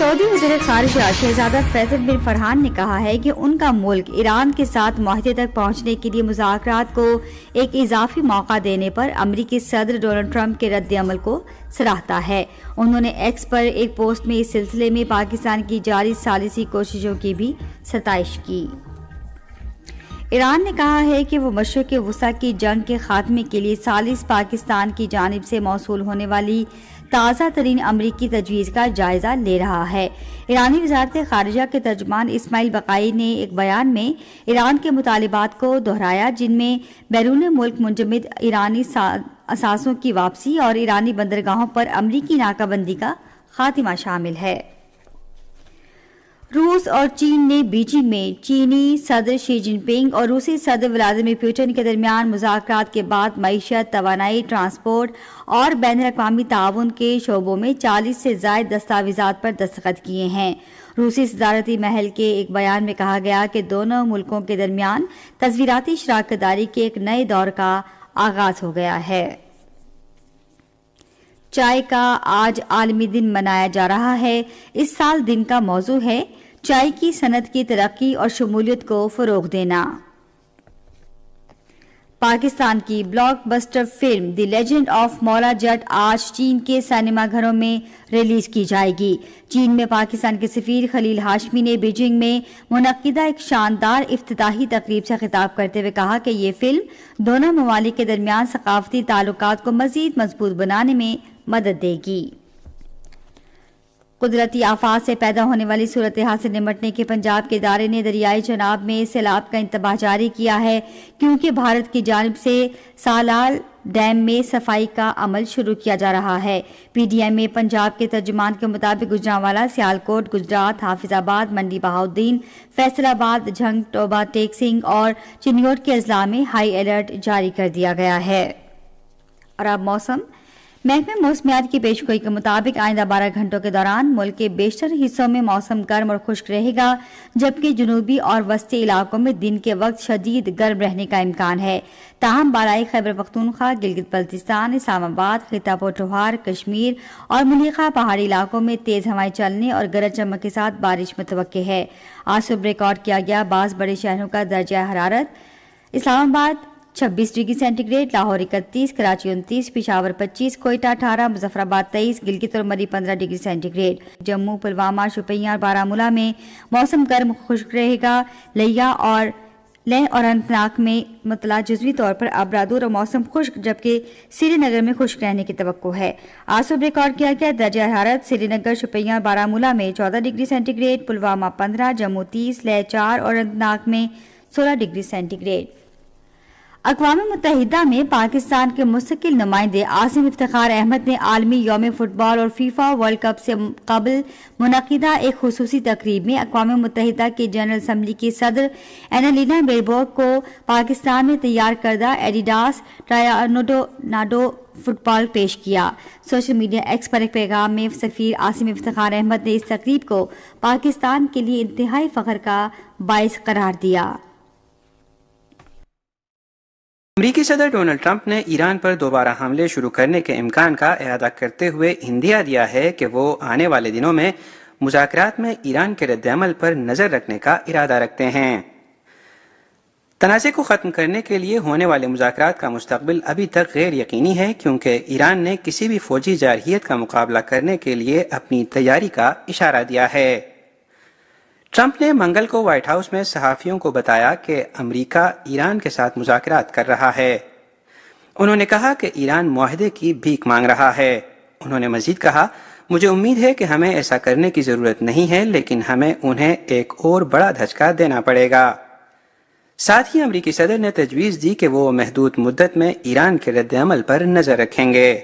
سعودی وزیر خارجہ شہزادہ فیصل بن فرحان نے کہا ہے کہ ان کا ملک ایران کے ساتھ معاہدے تک پہنچنے کے لیے مذاکرات کو ایک اضافی موقع دینے پر امریکی صدر ڈونلڈ ٹرمپ کے رد عمل کو سراہتا ہے۔ انہوں نے ایکس پر ایک پوسٹ میں اس سلسلے میں پاکستان کی جاری ثالثی کوششوں کی بھی ستائش کی۔ ایران نے کہا ہے کہ وہ مشرق وسطی کی جنگ کے خاتمے کے لیے ثالث پاکستان کی جانب سے موصول ہونے والی تازہ ترین امریکی تجویز کا جائزہ لے رہا ہے۔ ایرانی وزارت خارجہ کے ترجمان اسماعیل بقائی نے ایک بیان میں ایران کے مطالبات کو دہرایا، جن میں بیرون ملک منجمد ایرانی اثاثوں کی واپسی اور ایرانی بندرگاہوں پر امریکی ناکہ بندی کا خاتمہ شامل ہے۔ روس اور چین نے بیجنگ میں چینی صدر شی جن پنگ اور روسی صدر ولادیمیر پوٹن کے درمیان مذاکرات کے بعد معیشت، توانائی، ٹرانسپورٹ اور بین الاقوامی تعاون کے شعبوں میں 40 سے زائد دستاویزات پر دستخط کیے ہیں۔ روسی صدارتی محل کے ایک بیان میں کہا گیا کہ دونوں ملکوں کے درمیان تصویراتی شراکت داری کے ایک نئے دور کا آغاز ہو گیا ہے۔ چائے کا آج عالمی دن منایا جا رہا ہے۔ اس سال دن کا موضوع ہے چائے کی صنعت کی ترقی اور شمولیت کو فروغ دینا۔ پاکستان کی block buster film the legend of مولا جٹ آج چین کے سینما گھروں میں ریلیز کی جائے گی۔ چین میں پاکستان کے سفیر خلیل ہاشمی نے بیجنگ میں منعقدہ ایک شاندار افتتاحی تقریب سے خطاب کرتے ہوئے کہا کہ یہ فلم دونوں ممالک کے درمیان ثقافتی تعلقات کو مزید مضبوط بنانے میں مدد دے گی۔ قدرتی آفات سے پیدا ہونے والی صورتحال سے نمٹنے کے پنجاب کے ادارے نے دریائے چناب میں سیلاب کا انتباہ جاری کیا ہے، کیونکہ بھارت کی جانب سے سالال ڈیم میں صفائی کا عمل شروع کیا جا رہا ہے۔ پی ڈی ایم میں پنجاب کے ترجمان کے مطابق گوجرانوالا، سیالکوٹ، گجرات، حافظ آباد، منڈی بہاؤالدین، فیصل آباد، جھنگ، ٹوبہ ٹیک سنگھ اور چنیوٹ کے اضلاع میں ہائی الرٹ جاری کر دیا گیا ہے۔ اور اب موسم۔ محکمہ موسمیات کی پیشگوئی کے مطابق آئندہ 12 گھنٹوں کے دوران ملک کے بیشتر حصوں میں موسم گرم اور خشک رہے گا، جبکہ جنوبی اور وسطی علاقوں میں دن کے وقت شدید گرم رہنے کا امکان ہے۔ تاہم بالائی خیبر پختونخوا، گلگت بلتستان، اسلام آباد، خطہ پوٹھوہار، کشمیر اور ملیخہ پہاڑی علاقوں میں تیز ہوائیں چلنے اور گرج چمک کے ساتھ بارش متوقع ہے۔ آج صبح ریکارڈ کیا گیا بعض بڑے شہروں کا درجہ حرارت: Islamabad 26 degree centigrade, Lahore 31، Karachi 29، Peshawar 25، Quetta 18، Muzaffarabad 23، Gilgit اور Murree 15 degree centigrade. Jammu, Pulwama, Shopian اور بارہمولہ میں موسم گرم خشک رہے گا۔ لیہ اور اننت ناگ میں مطلع جزوی طور پر ابرادور اور موسم خشک، جبکہ سری نگر میں خشک رہنے کی توقع ہے۔ آج صبح ریکارڈ کیا گیا درجہ حرارت: سری نگر، شوپیاں اور بارہمولہ میں 14 degree centigrade, Pulwama 15، Jammu 30، Leh 4 اور اننت ناگ میں 16 ڈگری سینٹی گریڈ۔ اقوام متحدہ میں پاکستان کے مستقل نمائندے عاصم افتخار احمد نے عالمی یوم فٹ بال اور فیفا ورلڈ کپ سے قبل منعقدہ ایک خصوصی تقریب میں اقوام متحدہ کی جنرل اسمبلی کی صدر اینالینا بیربوک کو پاکستان میں تیار کردہ ایڈیڈاس ٹرائناڈو فٹ بال پیش کیا۔ سوشل میڈیا ایکس پر ایک پیغام میں سفیر عاصم افتخار احمد نے اس تقریب کو پاکستان کے لیے انتہائی فخر کا باعث قرار دیا۔ امریکی صدر ڈونلڈ ٹرمپ نے ایران پر دوبارہ حملے شروع کرنے کے امکان کا اعادہ کرتے ہوئے ہندیہ دیا ہے کہ وہ آنے والے دنوں میں مذاکرات میں ایران کے رد عمل پر نظر رکھنے کا ارادہ رکھتے ہیں۔ تنازع کو ختم کرنے کے لیے ہونے والے مذاکرات کا مستقبل ابھی تک غیر یقینی ہے، کیونکہ ایران نے کسی بھی فوجی جارحیت کا مقابلہ کرنے کے لیے اپنی تیاری کا اشارہ دیا ہے۔ ٹرمپ نے منگل کو وائٹ ہاؤس میں صحافیوں کو بتایا کہ امریکہ ایران کے ساتھ مذاکرات کر رہا ہے۔ انہوں نے کہا کہ ایران معاہدے کی بھیک مانگ رہا ہے۔ انہوں نے مزید کہا، مجھے امید ہے کہ ہمیں ایسا کرنے کی ضرورت نہیں ہے، لیکن ہمیں انہیں ایک اور بڑا دھچکا دینا پڑے گا۔ ساتھ ہی امریکی صدر نے تجویز دی کہ وہ محدود مدت میں ایران کے رد عمل پر نظر رکھیں گے۔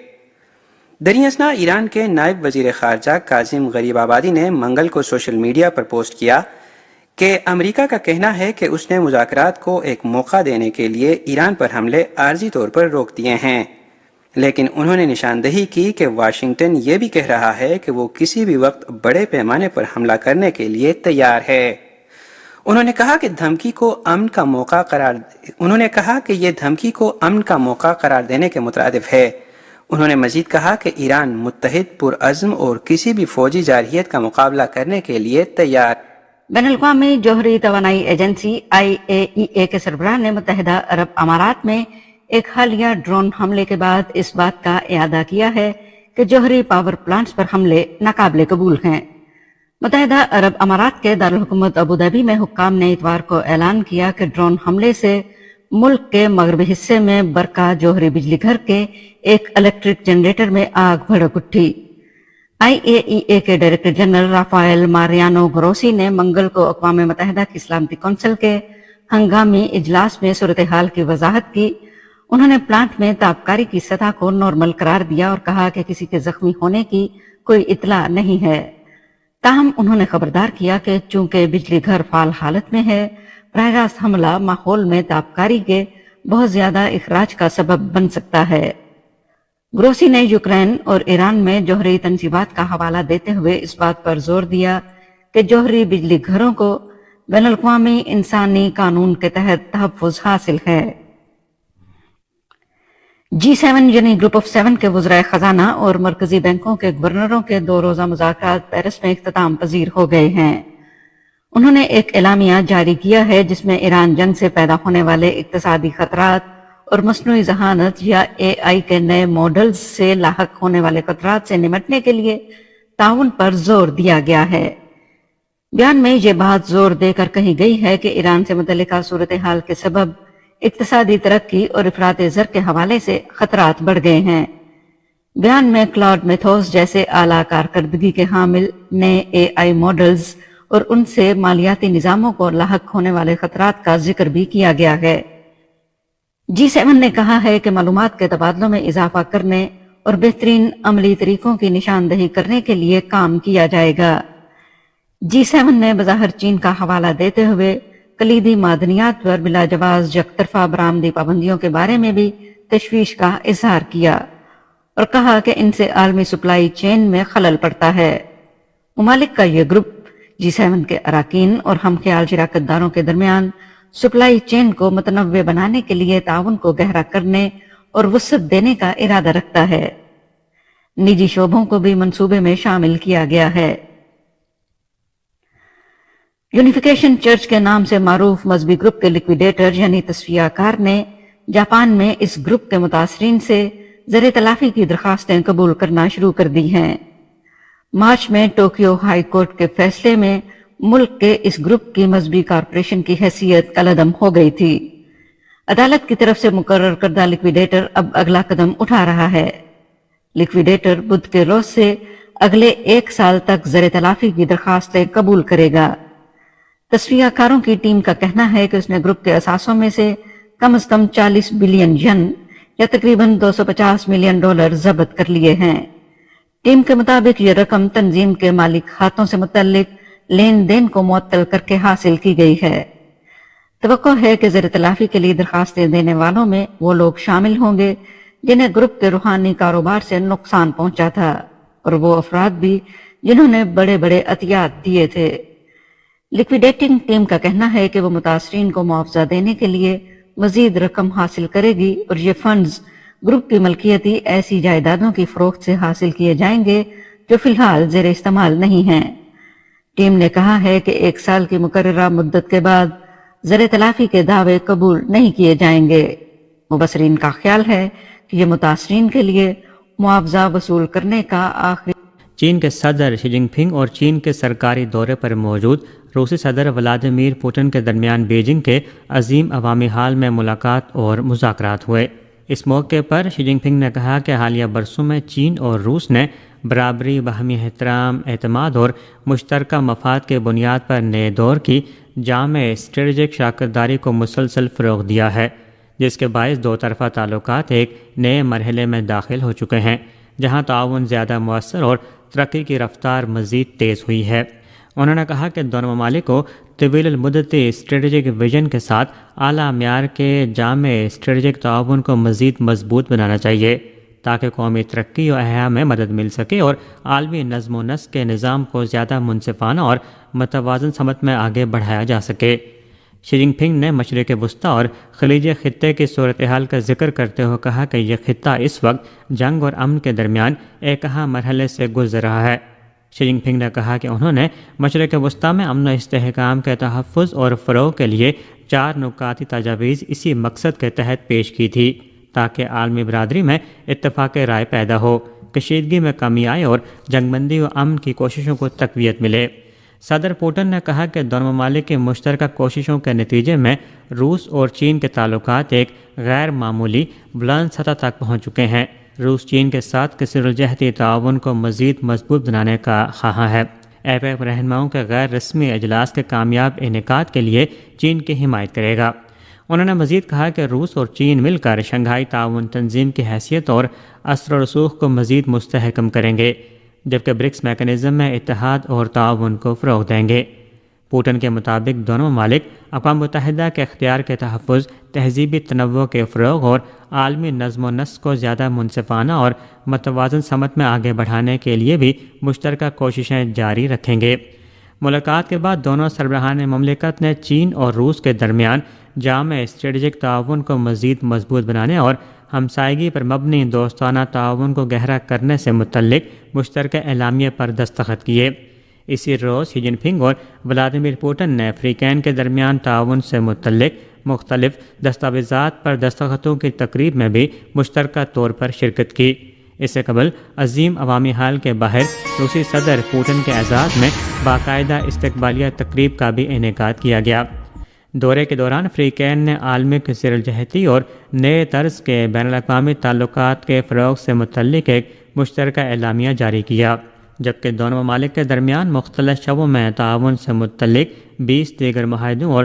دریں ایران کے نائب وزیر خارجہ کاظم غریب آبادی نے منگل کو سوشل میڈیا پر پوسٹ کیا کہ امریکہ کا کہنا ہے کہ اس نے مذاکرات کو ایک موقع دینے کے لیے ایران پر حملے عارضی طور پر روک دیے ہیں، لیکن انہوں نے نشاندہی کی کہ واشنگٹن یہ بھی کہہ رہا ہے کہ وہ کسی بھی وقت بڑے پیمانے پر حملہ کرنے کے لیے تیار ہے۔ انہوں نے کہا کہ یہ دھمکی کو امن کا موقع قرار دینے کے مترادف ہے۔ انہوں نے مزید کہا کہ ایران متحد، پرعزم اور کسی بھی فوجی جارحیت کا مقابلہ کرنے کے لیے تیار۔ بین الاقوامی جوہری توانائی ایجنسی IAEA کے سربراہ نے متحدہ عرب امارات میں ایک حالیہ ڈرون حملے کے بعد اس بات کا اعادہ کیا ہے کہ جوہری پاور پلانٹس پر حملے ناقابل قبول ہیں۔ متحدہ عرب امارات کے دارالحکومت ابوظہبی میں حکام نے اتوار کو اعلان کیا کہ ڈرون حملے سے ملک کے مغربی حصے میں برقع جوہری بجلی گھر کے ایک الیکٹرک جنریٹر میں آگ بھڑک اٹھی۔ IAEA کے ڈائریکٹر جنرل رافائل ماریانو گروسی نے منگل کو اقوام متحدہ کی سلامتی کونسل کے ہنگامی اجلاس میں صورتحال کی وضاحت کی۔ انہوں نے پلانٹ میں تابکاری کی سطح کو نارمل قرار دیا اور کہا کہ کسی کے زخمی ہونے کی کوئی اطلاع نہیں ہے۔ تاہم انہوں نے خبردار کیا کہ چونکہ بجلی گھر فعال حالت میں ہے، براہ راست حملہ ماحول میں تابکاری کے بہت زیادہ اخراج کا سبب بن سکتا ہے۔ گروسی نے یوکرین اور ایران میں جوہری تنصیبات کا حوالہ دیتے ہوئے اس بات پر زور دیا کہ جوہری بجلی گھروں کو بین الاقوامی انسانی قانون کے تحت تحفظ حاصل ہے۔ G7 یعنی گروپ آف 7 کے وزرائے خزانہ اور مرکزی بینکوں کے گورنروں کے 2 روزہ مذاکرات پیرس میں اختتام پذیر ہو گئے ہیں۔ انہوں نے ایک اعلامیہ جاری کیا ہے جس میں ایران جنگ سے پیدا ہونے والے اقتصادی خطرات اور مصنوعی ذہانت یا AI کے نئے ماڈلز سے لاحق ہونے والے خطرات سے نمٹنے کے لیے تعاون پر زور دیا گیا ہے۔ بیان میں یہ بات زور دے کر کہی گئی ہے کہ ایران سے متعلقہ صورتحال کے سبب اقتصادی ترقی اور افراط زر کے حوالے سے خطرات بڑھ گئے ہیں۔ بیان میں کلاؤڈ میتھوس جیسے اعلیٰ کارکردگی کے حامل نئے AI ماڈلز اور ان سے مالیاتی نظاموں کو لاحق ہونے والے خطرات کا ذکر بھی کیا گیا ہے۔ G7 نے کہا ہے کہ معلومات کے تبادلوں میں اضافہ کرنے اور بہترین عملی طریقوں کی نشاندہی کرنے کے لیے کام کیا جائے گا۔ G7 نے بظاہر چین کا حوالہ دیتے ہوئے کلیدی معدنیات پر بلا جواز یک طرفہ برآمدی پابندیوں کے بارے میں بھی تشویش کا اظہار کیا اور کہا کہ ان سے عالمی سپلائی چین میں خلل پڑتا ہے۔ ممالک کا یہ گروپ G7 کے اراکین اور ہم خیال شراکت داروں کے درمیان سپلائی چین کو متنوع بنانے کے لیے تعاون کو گہرا کرنے اور وسعت دینے کا ارادہ رکھتا ہے۔ نجی شعبوں کو بھی منصوبے میں شامل کیا گیا ہے۔ یونیفیکیشن چرچ کے نام سے معروف مذہبی گروپ کے لیکویڈیٹر یعنی تصفیہ کار نے جاپان میں اس گروپ کے متاثرین سے زر تلافی کی درخواستیں قبول کرنا شروع کر دی ہیں۔ مارچ میں ٹوکیو ہائی کورٹ کے فیصلے میں ملک کے اس گروپ کی مذہبی کارپوریشن کی حیثیت کالعدم ہو گئی تھی۔ عدالت کی طرف سے مقرر کردہ لیکویڈیٹر اب اگلا قدم اٹھا رہا ہے۔ لیکویڈیٹر بدھ کے روز سے اگلے 1 سال تک زر تلافی کی درخواستیں قبول کرے گا۔ تصفیہ کاروں کی ٹیم کا کہنا ہے کہ اس نے گروپ کے اثاثوں میں سے کم از کم 40 بلین ین یا تقریباً $250 ملین ضبط کر لیے ہیں۔ ٹیم کے مطابق یہ رقم تنظیم کے مالی کھاتوں سے متعلق لین دین کو معطل کر کے حاصل کی گئی ہے۔ توقع ہے کہ زر تلافی کے لیے درخواستیں دینے والوں میں وہ لوگ شامل ہوں گے جنہیں گروپ کے روحانی کاروبار سے نقصان پہنچا تھا اور وہ افراد بھی جنہوں نے بڑے بڑے عطیات دیے تھے۔ لیکویڈیٹنگ ٹیم کا کہنا ہے کہ وہ متاثرین کو معاوضہ دینے کے لیے مزید رقم حاصل کرے گی اور یہ فنڈز گروپ کی ملکیتی ایسی جائیدادوں کی فروخت سے حاصل کیے جائیں گے جو فی الحال زیر استعمال نہیں ہیں۔ ٹیم نے کہا ہے کہ 1 سال کی مقررہ مدت کے بعد زر تلافی کے دعوے قبول نہیں کیے جائیں گے۔ مبصرین کا خیال ہے کہ یہ متاثرین کے لیے معاوضہ وصول کرنے کا آخری۔ چین کے صدر شی جن پنگ اور چین کے سرکاری دورے پر موجود روسی صدر ولادیمیر پوٹن کے درمیان بیجنگ کے عظیم عوامی ہال میں ملاقات اور مذاکرات ہوئے۔ اس موقع پر شی جن پنگ نے کہا کہ حالیہ برسوں میں چین اور روس نے برابری، باہمی احترام، اعتماد اور مشترکہ مفاد کے بنیاد پر نئے دور کی جامع اسٹریٹجک شراکت داری کو مسلسل فروغ دیا ہے، جس کے باعث 2 طرفہ تعلقات ایک نئے مرحلے میں داخل ہو چکے ہیں، جہاں تعاون زیادہ مؤثر اور ترقی کی رفتار مزید تیز ہوئی ہے۔ انہوں نے کہا کہ دونوں ممالک کو طویل المدتی اسٹریٹجک ویژن کے ساتھ اعلیٰ معیار کے جامع اسٹریٹجک تعاون کو مزید مضبوط بنانا چاہیے تاکہ قومی ترقی و احیا میں مدد مل سکے اور عالمی نظم و نسق کے نظام کو زیادہ منصفانہ اور متوازن سمت میں آگے بڑھایا جا سکے۔ شی جن پنگ نے مشرق وسطی اور خلیج خطے کی صورتحال کا ذکر کرتے ہوئے کہا کہ یہ خطہ اس وقت جنگ اور امن کے درمیان ایک اہم مرحلے سے گزر رہا ہے۔ شی جن پنگ نے کہا کہ انہوں نے مشرق وسطی میں امن و استحکام کے تحفظ اور فروغ کے لیے 4 نکاتی تجاویز اسی مقصد کے تحت پیش کی تھی تاکہ عالمی برادری میں اتفاق رائے پیدا ہو، کشیدگی میں کمی آئے اور جنگ بندی و امن کی کوششوں کو تقویت ملے۔ صدر پوٹن نے کہا کہ دونوں ممالک کی مشترکہ کوششوں کے نتیجے میں روس اور چین کے تعلقات ایک غیر معمولی بلند سطح تک پہنچ چکے ہیں۔ روس چین کے ساتھ کثیر الجہتی تعاون کو مزید مضبوط بنانے کا خواہاں ہے۔ ایپیک رہنماؤں کے غیر رسمی اجلاس کے کامیاب انعقاد کے لیے چین کی حمایت کرے گا۔ انہوں نے مزید کہا کہ روس اور چین مل کر شنگھائی تعاون تنظیم کی حیثیت اور اثر و رسوخ کو مزید مستحکم کریں گے، جبکہ برکس میکانزم میں اتحاد اور تعاون کو فروغ دیں گے۔ پوٹن کے مطابق دونوں ممالک اقوام متحدہ کے اختیار کے تحفظ، تہذیبی تنوع کے فروغ اور عالمی نظم و نسق کو زیادہ منصفانہ اور متوازن سمت میں آگے بڑھانے کے لیے بھی مشترکہ کوششیں جاری رکھیں گے۔ ملاقات کے بعد دونوں سربراہان مملکت نے چین اور روس کے درمیان جامع اسٹریٹجک تعاون کو مزید مضبوط بنانے اور ہمسائیگی پر مبنی دوستانہ تعاون کو گہرا کرنے سے متعلق مشترکہ اعلامیے پر دستخط کیے۔ اسی روز شی جن پنگ اور ولادیمیر پوٹن نے افریقین کے درمیان تعاون سے متعلق مختلف دستاویزات پر دستخطوں کی تقریب میں بھی مشترکہ طور پر شرکت کی۔ اس سے قبل عظیم عوامی ہال کے باہر روسی صدر پوٹن کے اعزاز میں باقاعدہ استقبالیہ تقریب کا بھی انعقاد کیا گیا۔ دورے کے دوران فریقین نے عالمی کثیر الجہتی اور نئے طرز کے بین الاقوامی تعلقات کے فروغ سے متعلق ایک مشترکہ اعلامیہ جاری کیا، جبکہ دونوں ممالک کے درمیان مختلف شعبوں میں تعاون سے متعلق 20 دیگر معاہدوں اور